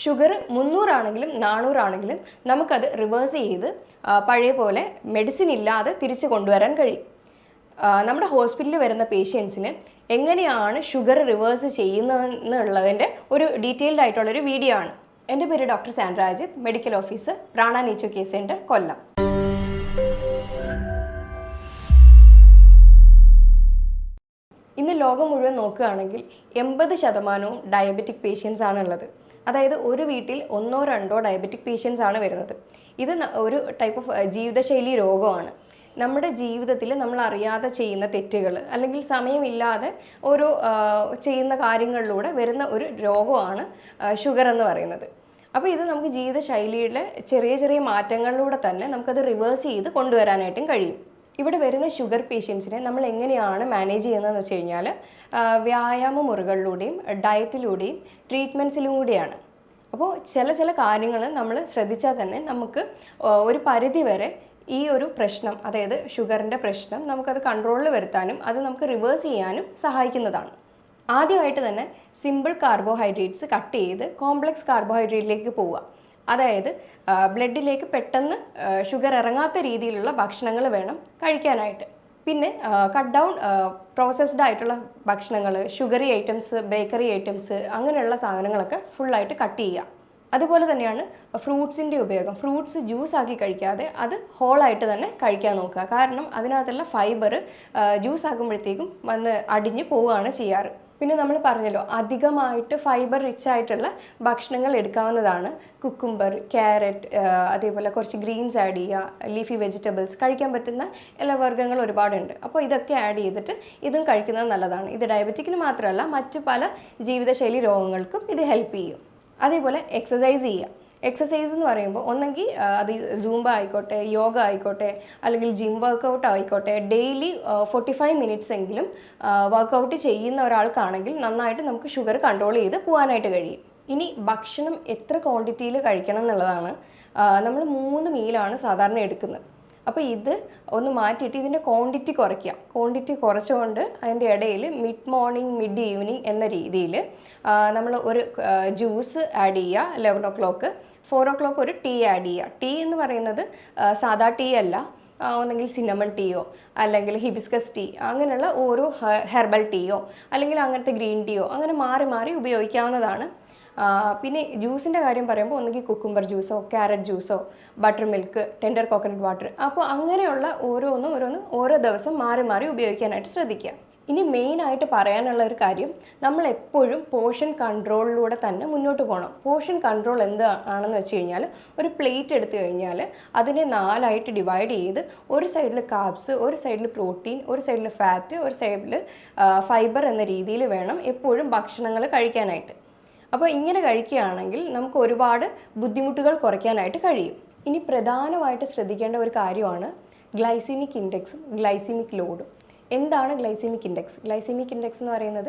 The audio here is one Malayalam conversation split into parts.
ഷുഗർ 300 ആണെങ്കിലും 400 ആണെങ്കിലും നമുക്കത് റിവേഴ്സ് ചെയ്ത് പഴയ പോലെ മെഡിസിൻ ഇല്ലാതെ തിരിച്ചു കൊണ്ടുവരാൻ കഴിയും. നമ്മുടെ ഹോസ്പിറ്റലിൽ വരുന്ന പേഷ്യൻസിന് എങ്ങനെയാണ് ഷുഗർ റിവേഴ്സ് ചെയ്യുന്നതെന്നുള്ളതിൻ്റെ ഒരു ഡീറ്റെയിൽഡ് ആയിട്ടുള്ളൊരു വീഡിയോ ആണ്. എൻ്റെ പേര് doctor Sandra Ajith, medical officer, Prana nature care centre, Kollam. ഇന്ന് ലോകം മുഴുവൻ നോക്കുകയാണെങ്കിൽ 80% ഡയബറ്റിക് പേഷ്യൻസ് ആണുള്ളത്. അതായത് ഒരു വീട്ടിൽ 1-2 ഡയബറ്റിക് പേഷ്യൻസ് ആണ് വരുന്നത്. ഇത് ഒരു ടൈപ്പ് ഓഫ് ജീവിതശൈലി രോഗമാണ്. നമ്മുടെ ജീവിതത്തിൽ നമ്മൾ അറിയാതെ ചെയ്യുന്ന തെറ്റുകൾ അല്ലെങ്കിൽ സമയമില്ലാതെ ഓരോ ചെയ്യുന്ന കാര്യങ്ങളിലൂടെ വരുന്ന ഒരു രോഗമാണ് ഷുഗർ എന്ന് പറയുന്നത്. അപ്പോൾ ഇത് നമുക്ക് ജീവിതശൈലിയിലെ ചെറിയ ചെറിയ മാറ്റങ്ങളിലൂടെ തന്നെ നമുക്കത് റിവേഴ്സ് ചെയ്ത് കൊണ്ടുവരാനായിട്ടും കഴിയും. ഇവിടെ വരുന്ന ഷുഗർ പേഷ്യൻസിനെ നമ്മൾ എങ്ങനെയാണ് മാനേജ് ചെയ്യുന്നതെന്ന് വെച്ച് കഴിഞ്ഞാൽ വ്യായാമ മുറകളിലൂടെയും ഡയറ്റിലൂടെയും ട്രീറ്റ്മെൻറ്റ്സിലും കൂടിയാണ്. അപ്പോൾ ചില കാര്യങ്ങൾ നമ്മൾ ശ്രദ്ധിച്ചാൽ തന്നെ നമുക്ക് ഒരു പരിധി വരെ ഈ ഒരു പ്രശ്നം, അതായത് ഷുഗറിൻ്റെ പ്രശ്നം, നമുക്കത് കൺട്രോളിൽ വരുത്താനും അത് നമുക്ക് റിവേഴ്സ് ചെയ്യാനും സഹായിക്കുന്നതാണ്. ആദ്യമായിട്ട് തന്നെ സിമ്പിൾ കാർബോഹൈഡ്രേറ്റ്സ് കട്ട് ചെയ്ത് കോംപ്ലക്സ് കാർബോഹൈഡ്രേറ്റിലേക്ക് പോവുക. അതായത് ബ്ലഡിലേക്ക് പെട്ടെന്ന് ഷുഗർ ഇറങ്ങാത്ത രീതിയിലുള്ള ഭക്ഷണങ്ങൾ വേണം കഴിക്കാനായിട്ട്. പിന്നെ കട്ട് ഡൗൺ പ്രോസസ്ഡ് ആയിട്ടുള്ള ഭക്ഷണങ്ങൾ, ഷുഗറി ഐറ്റംസ്, ബേക്കറി ഐറ്റംസ്, അങ്ങനെയുള്ള സാധനങ്ങളൊക്കെ ഫുള്ളായിട്ട് കട്ട് ചെയ്യുക. അതുപോലെ തന്നെയാണ് ഫ്രൂട്ട്സിൻ്റെ ഉപയോഗം. ഫ്രൂട്ട്സ് ജ്യൂസ് ആക്കി കഴിക്കാതെ അത് ഹോളായിട്ട് തന്നെ കഴിക്കാൻ നോക്കുക. കാരണം അതിനകത്തുള്ള ഫൈബർ ജ്യൂസ് ആക്കുമ്പോഴത്തേക്കും വന്ന് അടിഞ്ഞ് പോവുകയാണ് ചെയ്യാറ്. പിന്നെ നമ്മൾ പറഞ്ഞല്ലോ, അധികമായിട്ട് ഫൈബർ റിച്ച് ആയിട്ടുള്ള ഭക്ഷണങ്ങൾ എടുക്കാവുന്നതാണ്. കുക്കുംബർ, ക്യാരറ്റ്, അതേപോലെ കുറച്ച് ഗ്രീൻസ് ആഡ് ചെയ്യുക, ലീഫി വെജിറ്റബിൾസ്, കഴിക്കാൻ പറ്റുന്ന ഇലവർഗ്ഗങ്ങൾ ഒരുപാടുണ്ട്. അപ്പോൾ ഇതൊക്കെ ആഡ് ചെയ്തിട്ട് ഇതും കഴിക്കുന്നത് നല്ലതാണ്. ഇത് ഡയബറ്റിക്കിന് മാത്രമല്ല, മറ്റു പല ജീവിതശൈലി രോഗങ്ങൾക്കും ഇത് ഹെൽപ്പ് ചെയ്യും. അതേപോലെ എക്സസൈസ് ചെയ്യുക. എക്സസൈസ് എന്ന് പറയുമ്പോൾ ഒന്നെങ്കിൽ അത് സൂംബ ആയിക്കോട്ടെ, യോഗ ആയിക്കോട്ടെ, അല്ലെങ്കിൽ ജിം വർക്കൗട്ട് ആയിക്കോട്ടെ, ഡെയിലി 45 മിനിറ്റ്സ് എങ്കിലും വർക്കൗട്ട് ചെയ്യുന്ന ഒരാൾക്കാണെങ്കിൽ നന്നായിട്ട് നമുക്ക് ഷുഗർ കൺട്രോൾ ചെയ്ത് പോകാനായിട്ട് കഴിയും. ഇനി ഭക്ഷണം എത്ര ക്വാണ്ടിറ്റിയിൽ കഴിക്കണം എന്നുള്ളതാണ്. നമ്മൾ 3 മീലാണ് സാധാരണ എടുക്കുന്നത്. അപ്പോൾ ഇത് ഒന്ന് മാറ്റിയിട്ട് ഇതിൻ്റെ ക്വാണ്ടിറ്റി കുറയ്ക്കുക. ക്വാണ്ടിറ്റി കുറച്ചുകൊണ്ട് അതിൻ്റെ ഇടയിൽ മിഡ് മോർണിംഗ്, മിഡ് ഈവനിങ് എന്ന രീതിയിൽ നമ്മൾ ഒരു ജ്യൂസ് ആഡ് ചെയ്യുക. 11 o'clock, 4 o'clock ഒരു ടീ ആഡ് ചെയ്യുക. ടീ എന്ന് പറയുന്നത് സാധാ ടീ അല്ല, ഒന്നെങ്കിൽ സിന്നമൺ ടീയോ അല്ലെങ്കിൽ ഹിബിസ്കസ് ടീ, അങ്ങനെയുള്ള ഓരോ ഹെർബൽ ടീയോ അല്ലെങ്കിൽ അങ്ങനത്തെ ഗ്രീൻ ടീയോ അങ്ങനെ മാറി മാറി ഉപയോഗിക്കാവുന്നതാണ്. പിന്നെ ജ്യൂസിൻ്റെ കാര്യം പറയുമ്പോൾ ഒന്നുകിൽ കുക്കുംബർ ജ്യൂസോ, ക്യാരറ്റ് ജ്യൂസോ, butter milk, tender coconut water, അപ്പോൾ അങ്ങനെയുള്ള ഓരോന്ന് ഓരോ ദിവസം മാറി മാറി ഉപയോഗിക്കാനായിട്ട് ശ്രദ്ധിക്കുക. ഇനി മെയിനായിട്ട് പറയാനുള്ള ഒരു കാര്യം, നമ്മൾ എപ്പോഴും പോർഷൻ കൺട്രോളിലൂടെ തന്നെ മുന്നോട്ട് പോകണം. പോർഷൻ കൺട്രോൾ എന്താണെന്ന് വെച്ച് കഴിഞ്ഞാൽ, ഒരു പ്ലേറ്റ് എടുത്തു കഴിഞ്ഞാൽ അതിനെ 4ആയിട്ട് ഡിവൈഡ് ചെയ്ത് ഒരു സൈഡിൽ കാർബ്സ്, ഒരു സൈഡിൽ പ്രോട്ടീൻ, ഒരു സൈഡിൽ ഫാറ്റ്, ഒരു സൈഡിൽ ഫൈബർ എന്ന രീതിയിൽ വേണം എപ്പോഴും ഭക്ഷണങ്ങൾ കഴിക്കാനായിട്ട്. അപ്പോൾ ഇങ്ങനെ കഴിക്കുകയാണെങ്കിൽ നമുക്ക് ഒരുപാട് ബുദ്ധിമുട്ടുകൾ കുറയ്ക്കാനായിട്ട് കഴിയും. ഇനി പ്രധാനമായിട്ട് ശ്രദ്ധിക്കേണ്ട ഒരു കാര്യമാണ് ഗ്ലൈസീമിക് ഇൻഡെക്സും ഗ്ലൈസീമിക് ലോഡും. എന്താണ് ഗ്ലൈസീമിക് ഇൻഡെക്സ്? ഗ്ലൈസീമിക് ഇൻഡെക്സ് എന്ന് പറയുന്നത്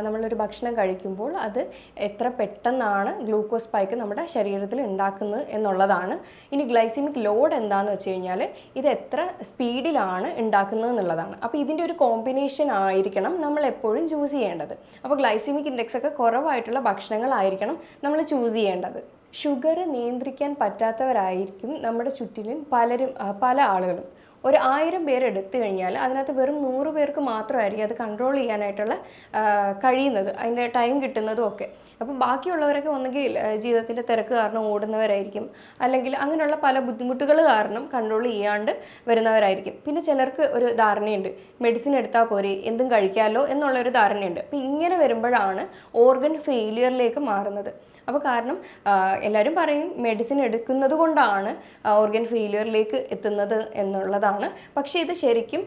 നമ്മളൊരു ഭക്ഷണം കഴിക്കുമ്പോൾ അത് എത്ര പെട്ടെന്നാണ് ഗ്ലൂക്കോസ് സ്പൈക്ക് നമ്മുടെ ശരീരത്തിൽ ഉണ്ടാക്കുന്നത് എന്നുള്ളതാണ്. ഇനി ഗ്ലൈസീമിക് ലോഡ് എന്താണെന്ന് വെച്ച് കഴിഞ്ഞാൽ ഇത് എത്ര സ്പീഡിലാണ് ഉണ്ടാക്കുന്നത് എന്നുള്ളതാണ്. അപ്പോൾ ഇതിൻ്റെ ഒരു കോമ്പിനേഷൻ ആയിരിക്കണം നമ്മൾ എപ്പോഴും ചൂസ് ചെയ്യേണ്ടത്. അപ്പോൾ ഗ്ലൈസീമിക് ഇൻഡെക്സ് ഒക്കെ കുറവായിട്ടുള്ള ഭക്ഷണങ്ങളായിരിക്കണം നമ്മൾ ചൂസ് ചെയ്യേണ്ടത്. ഷുഗർ നിയന്ത്രിക്കാൻ പറ്റാത്തവരായിരിക്കും നമ്മുടെ ചുറ്റിലും പല ആളുകളും. ഒരു 1000 പേര് എടുത്തു കഴിഞ്ഞാൽ അതിനകത്ത് വെറും 100 പേർക്ക് മാത്രമായിരിക്കും അത് കൺട്രോൾ ചെയ്യാനായിട്ടുള്ള കഴിയുന്നത്, അതിൻ്റെ ടൈം കിട്ടുന്നതും ഒക്കെ. അപ്പം ബാക്കിയുള്ളവരൊക്കെ ഒന്നുകിൽ ജീവിതത്തിൻ്റെ തിരക്ക് കാരണം ഓടുന്നവരായിരിക്കും, അല്ലെങ്കിൽ അങ്ങനെയുള്ള പല ബുദ്ധിമുട്ടുകൾ കാരണം കൺട്രോൾ ചെയ്യാണ്ട് വരുന്നവരായിരിക്കും. പിന്നെ ചിലർക്ക് ഒരു ധാരണയുണ്ട്, മെഡിസിൻ എടുത്താൽ പോരെ, എന്തും കഴിക്കാമല്ലോ എന്നുള്ളൊരു ധാരണയുണ്ട്. അപ്പം ഇങ്ങനെ വരുമ്പോഴാണ് ഓർഗൻ ഫെയിലിയറിലേക്ക് മാറുന്നത്. അപ്പോൾ കാരണം എല്ലാവരും പറയും മെഡിസിൻ എടുക്കുന്നത് കൊണ്ടാണ് ഓർഗൻ ഫെയിലിയറിലേക്ക് എത്തുന്നത് എന്നുള്ളതാണ്. പക്ഷേ ഇത് ശരിക്കും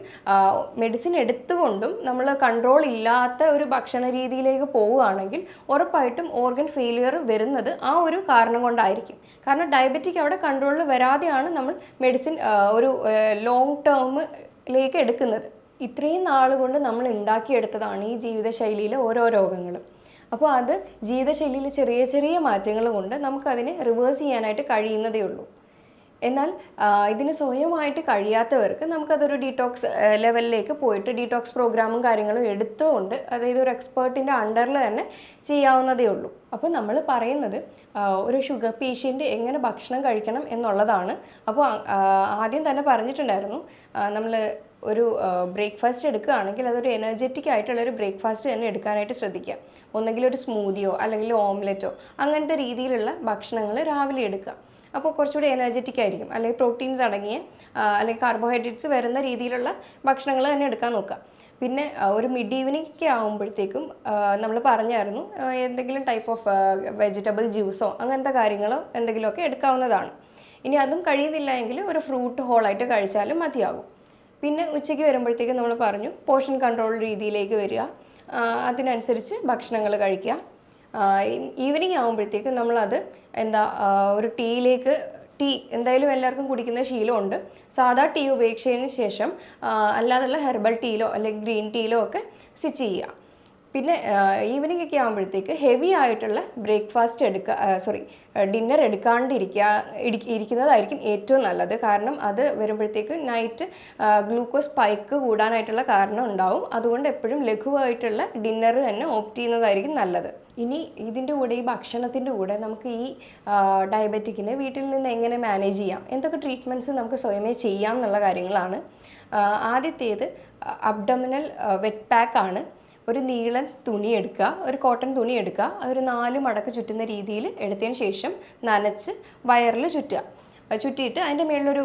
മെഡിസിൻ എടുത്തുകൊണ്ടും നമ്മൾ കൺട്രോൾ ഇല്ലാത്ത ഒരു ഭക്ഷണ രീതിയിലേക്ക് പോവുകയാണെങ്കിൽ ഉറപ്പായിട്ടും ഓർഗൻ ഫെയിലിയർ വരുന്നത് ആ ഒരു കാരണം കൊണ്ടായിരിക്കും. കാരണം ഡയബറ്റിക് അവിടെ കൺട്രോളിൽ വരാതെയാണ് നമ്മൾ മെഡിസിൻ ഒരു ലോങ് ടേമിലേക്ക് എടുക്കുന്നത്. ഇത്രയും നാളുകൊണ്ട് നമ്മൾ ഉണ്ടാക്കിയെടുത്തതാണ് ഈ ജീവിതശൈലിയിലെ ഓരോ രോഗങ്ങളും. അപ്പോൾ അത് ജീവിതശൈലിയിൽ ചെറിയ ചെറിയ മാറ്റങ്ങൾ കൊണ്ട് നമുക്കതിനെ റിവേഴ്സ് ചെയ്യാനായിട്ട് കഴിയുന്നതേ ഉള്ളൂ. എന്നാൽ ഇതിന് സ്വയമായിട്ട് കഴിയാത്തവർക്ക് നമുക്കതൊരു ഡീറ്റോക്സ് ലെവലിലേക്ക് പോയിട്ട് ഡീറ്റോക്സ് പ്രോഗ്രാമും കാര്യങ്ങളും എടുത്തുകൊണ്ട്, അതായത് ഒരു എക്സ്പേർട്ടിൻ്റെ അണ്ടറിൽ തന്നെ ചെയ്യാവുന്നതേ ഉള്ളൂ. അപ്പോൾ നമ്മൾ പറയുന്നത് ഒരു ഷുഗർ പേഷ്യൻ്റ് എങ്ങനെ ഭക്ഷണം കഴിക്കണം എന്നുള്ളതാണ്. അപ്പോൾ ആദ്യം തന്നെ പറഞ്ഞിട്ടുണ്ടായിരുന്നു, നമ്മൾ ഒരു ബ്രേക്ക്ഫാസ്റ്റ് എടുക്കുകയാണെങ്കിൽ അതൊരു എനർജറ്റിക് ആയിട്ടുള്ളൊരു ബ്രേക്ക്ഫാസ്റ്റ് തന്നെ എടുക്കാനായിട്ട് ശ്രദ്ധിക്കുക. ഒന്നെങ്കിൽ ഒരു സ്മൂതിയോ അല്ലെങ്കിൽ ഓംലെറ്റോ അങ്ങനത്തെ രീതിയിലുള്ള ഭക്ഷണങ്ങൾ രാവിലെ എടുക്കുക. അപ്പോൾ കുറച്ചുകൂടി എനർജറ്റിക് ആയിരിക്കും. അല്ലെങ്കിൽ പ്രോട്ടീൻസ് അടങ്ങിയ അല്ലെങ്കിൽ കാർബോഹൈഡ്രേറ്റ്സ് വരുന്ന രീതിയിലുള്ള ഭക്ഷണങ്ങൾ തന്നെ എടുക്കാൻ നോക്കുക. പിന്നെ ഒരു മിഡ് ഈവനിങ് ഒക്കെ ആകുമ്പോഴത്തേക്കും നമ്മൾ പറഞ്ഞായിരുന്നു എന്തെങ്കിലും ടൈപ്പ് ഓഫ് വെജിറ്റബിൾ ജ്യൂസോ അങ്ങനത്തെ കാര്യങ്ങളോ എന്തെങ്കിലുമൊക്കെ എടുക്കാവുന്നതാണ്. ഇനി അതും കഴിയുന്നില്ല എങ്കിൽ ഒരു ഫ്രൂട്ട് ഹോളായിട്ട് കഴിച്ചാലും മതിയാകും. പിന്നെ ഉച്ചയ്ക്ക് വരുമ്പോഴത്തേക്കും നമ്മൾ പറഞ്ഞു പോർഷൻ കൺട്രോൾ രീതിയിലേക്ക് വരിക, അതിനനുസരിച്ച് ഭക്ഷണങ്ങൾ കഴിക്കുക. ഈവനിങ് ആകുമ്പോഴത്തേക്കും നമ്മളത് ഒരു ടീ എന്തായാലും എല്ലാവർക്കും കുടിക്കുന്ന ശീലമുണ്ട്. സാധാ ടീ ഉപേക്ഷിച്ചതിന് ശേഷം അല്ലാതുള്ള ഹെർബൽ ടീയിലോ അല്ലെങ്കിൽ ഗ്രീൻ ടീയിലോ ഒക്കെ സ്വിച്ച് ചെയ്യുക. പിന്നെ ഈവനിങ് ഒക്കെ ആകുമ്പോഴത്തേക്ക് ഹെവി ആയിട്ടുള്ള ബ്രേക്ക്ഫാസ്റ്റ് ഡിന്നർ ഇരിക്കുന്നതായിരിക്കും ഏറ്റവും നല്ലത്. കാരണം അത് വരുമ്പോഴത്തേക്ക് നൈറ്റ് ഗ്ലൂക്കോസ് സ്പൈക്ക് കൂടാനായിട്ടുള്ള കാരണം ഉണ്ടാവും. അതുകൊണ്ട് എപ്പോഴും ലഘുവായിട്ടുള്ള ഡിന്നർ തന്നെ ഓപ്റ്റ് ചെയ്യുന്നതായിരിക്കും നല്ലത്. ഇനി ഇതിൻ്റെ കൂടെ, ഈ ഭക്ഷണത്തിൻ്റെ കൂടെ നമുക്ക് ഈ ഡയബറ്റിക്കിനെ വീട്ടിൽ നിന്ന് എങ്ങനെ മാനേജ് ചെയ്യാം, എന്തൊക്കെ ട്രീറ്റ്മെൻറ്റ്സ് നമുക്ക് സ്വയമേ ചെയ്യാം എന്നുള്ള കാര്യങ്ങളാണ്. ആദ്യത്തേത് അബ്ഡോമിനൽ വെറ്റ് പാക്കാണ്. ഒരു നീളൻ തുണി എടുക്കുക, ഒരു കോട്ടൺ തുണി എടുക്കുക, അതൊരു 4 മടക്ക് ചുറ്റുന്ന രീതിയിൽ എടുത്തതിന് ശേഷം നനച്ച് വയറിൽ ചുറ്റിയിട്ട് അതിൻ്റെ മുകളിലൊരു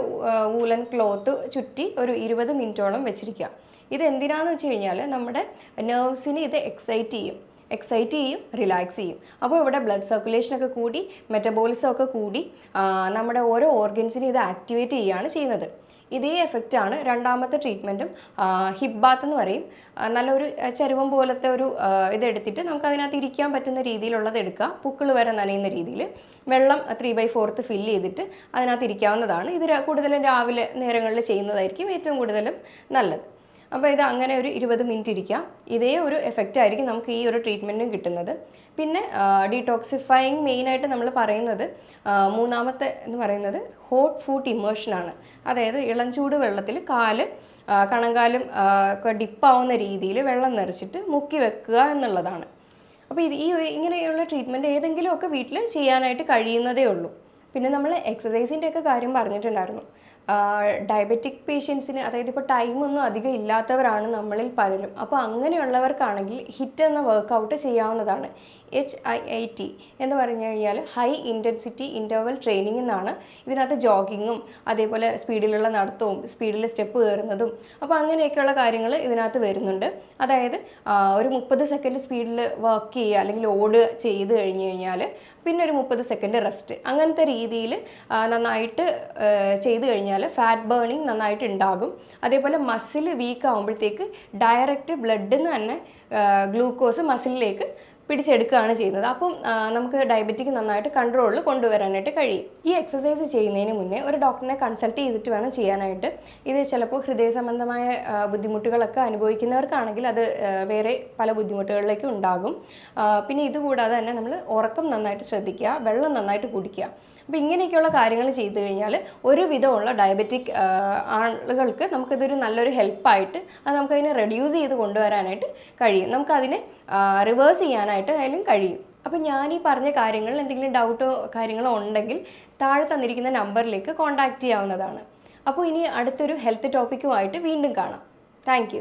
വൂലൻ ക്ലോത്ത് ചുറ്റി ഒരു 20 മിനിറ്റോളം വെച്ചിരിക്കുക. ഇത് എന്തിനാണെന്ന് വെച്ച് കഴിഞ്ഞാൽ നമ്മുടെ നെർവ്സിനെ ഇത് എക്സൈറ്റ് ചെയ്യും, റിലാക്സ് ചെയ്യും. അപ്പോൾ ഇവിടെ ബ്ലഡ് സർക്കുലേഷനൊക്കെ കൂടി, മെറ്റബോളിസം ഒക്കെ കൂടി നമ്മുടെ ഓരോ ഓർഗൻസിനെ ഇത് ആക്ടിവേറ്റ് ചെയ്യുകയാണ് ചെയ്യുന്നത്. ഇതേ എഫക്റ്റാണ് രണ്ടാമത്തെ ട്രീറ്റ്മെൻറ്റും. ഹിപ്പ് ബാത്ത് എന്ന് പറയും. നല്ലൊരു ചരുവം പോലത്തെ ഒരു ഇതെടുത്തിട്ട് നമുക്ക് അതിനകത്ത് ഇരിക്കാൻ പറ്റുന്ന രീതിയിലുള്ളത് എടുക്കുക. പൂക്കൾ വരെ നനയുന്ന രീതിയിൽ വെള്ളം 3/4 ഫില്ല് ചെയ്തിട്ട് അതിനകത്ത് ഇരിക്കാവുന്നതാണ്. ഇത് കൂടുതലും രാവിലെ നേരങ്ങളിൽ ചെയ്യുന്നതായിരിക്കും ഏറ്റവും കൂടുതലും നല്ലത്. അപ്പോൾ ഇത് അങ്ങനെ ഒരു 20 മിനിറ്റ് ഇരിക്കാം. ഇതേ ഒരു എഫക്റ്റ് ആയിരിക്കും നമുക്ക് ഈ ഒരു ട്രീറ്റ്മെൻറ്റും കിട്ടുന്നത്. പിന്നെ ഡീടോക്സിഫൈങ് മെയിനായിട്ട് നമ്മൾ പറയുന്നത് മൂന്നാമത്തെ എന്ന് പറയുന്നത് ഹോട്ട് ഫുഡ് ഇമേർഷനാണ്. അതായത് ഇളം ചൂട് വെള്ളത്തിൽ കണങ്കാലും ഒക്കെ ഡിപ്പാവുന്ന രീതിയിൽ വെള്ളം നിറച്ചിട്ട് മുക്കി വെക്കുക എന്നുള്ളതാണ്. അപ്പോൾ ഇങ്ങനെയുള്ള ട്രീറ്റ്മെൻറ്റ് ഏതെങ്കിലുമൊക്കെ വീട്ടിൽ ചെയ്യാനായിട്ട് കഴിയുന്നതേ ഉള്ളൂ. പിന്നെ നമ്മൾ എക്സസൈസിൻ്റെ ഒക്കെ കാര്യം പറഞ്ഞിട്ടുണ്ടായിരുന്നു. ഡയബറ്റിക് പേഷ്യൻസിന്, അതായത് ഇപ്പോൾ ടൈമൊന്നും അധികം ഇല്ലാത്തവരാണ് നമ്മളിൽ പലരും. അപ്പോൾ അങ്ങനെയുള്ളവർക്കാണെങ്കിൽ ഹിറ്റ് എന്ന വർക്കൗട്ട് ചെയ്യാവുന്നതാണ്. HIIT എന്ന് പറഞ്ഞു കഴിഞ്ഞാൽ ഹൈ ഇൻറ്റൻസിറ്റി ഇൻ്റർവൽ ട്രെയിനിങ് എന്നാണ്. ഇതിനകത്ത് ജോഗിങ്ങും അതേപോലെ സ്പീഡിലുള്ള നടത്തവും സ്പീഡിൽ സ്റ്റെപ്പ് കയറുന്നതും അപ്പോൾ അങ്ങനെയൊക്കെയുള്ള കാര്യങ്ങൾ ഇതിനകത്ത് വരുന്നുണ്ട്. അതായത് ഒരു 30 സെക്കൻഡ് സ്പീഡിൽ വർക്ക് ചെയ്യുക അല്ലെങ്കിൽ ചെയ്ത് കഴിഞ്ഞാൽ പിന്നെ ഒരു 30 സെക്കൻഡ് റെസ്റ്റ്, അങ്ങനത്തെ രീതിയിൽ നന്നായിട്ട് ചെയ്ത് കഴിഞ്ഞാൽ ഫാറ്റ് ബേണിങ് നന്നായിട്ട് ഉണ്ടാകും. അതേപോലെ മസിൽ വീക്ക് ആകുമ്പോഴത്തേക്ക് ഡയറക്റ്റ് ബ്ലഡിൽ നിന്ന് തന്നെ ഗ്ലൂക്കോസ് മസിലിലേക്ക് പിടിച്ചെടുക്കുകയാണ് ചെയ്യുന്നത്. അപ്പം നമുക്ക് ഡയബറ്റിക് നന്നായിട്ട് കൺട്രോളിൽ കൊണ്ടുവരാനായിട്ട് കഴിയും. ഈ എക്സസൈസ് ചെയ്യുന്നതിന് മുന്നേ ഒരു ഡോക്ടറിനെ കൺസൾട്ട് ചെയ്തിട്ട് വേണം ചെയ്യാനായിട്ട്. ഇത് ചിലപ്പോൾ ഹൃദയ സംബന്ധമായ ബുദ്ധിമുട്ടുകളൊക്കെ അനുഭവിക്കുന്നവർക്കാണെങ്കിൽ അത് വേറെ പല ബുദ്ധിമുട്ടുകളിലേക്കും ഉണ്ടാകും. പിന്നെ ഇതുകൂടാതെ തന്നെ നമ്മൾ ഉറക്കം നന്നായിട്ട് ശ്രദ്ധിക്കുക, വെള്ളം നന്നായിട്ട് കുടിക്കുക. അപ്പോൾ ഇങ്ങനെയൊക്കെയുള്ള കാര്യങ്ങൾ ചെയ്തു കഴിഞ്ഞാൽ ഒരുവിധമുള്ള ഡയബറ്റിക് ആളുകൾക്ക് നമുക്കിതൊരു നല്ലൊരു ഹെൽപ്പായിട്ട് അത് നമുക്കതിനെ റെഡ്യൂസ് ചെയ്ത് കൊണ്ടുവരാനായിട്ട് കഴിയും. നമുക്കതിനെ റിവേഴ്സ് ചെയ്യാനായിട്ട് അതിലും കഴിയും. അപ്പോൾ ഞാൻ ഈ പറഞ്ഞ കാര്യങ്ങളിൽ എന്തെങ്കിലും ഡൗട്ടോ കാര്യങ്ങളോ ഉണ്ടെങ്കിൽ താഴെ തന്നിരിക്കുന്ന നമ്പറിലേക്ക് കോൺടാക്റ്റ് ചെയ്യാവുന്നതാണ്. അപ്പോൾ ഇനി അടുത്തൊരു ഹെൽത്ത് ടോപ്പിക്കുമായിട്ട് വീണ്ടും കാണാം. താങ്ക്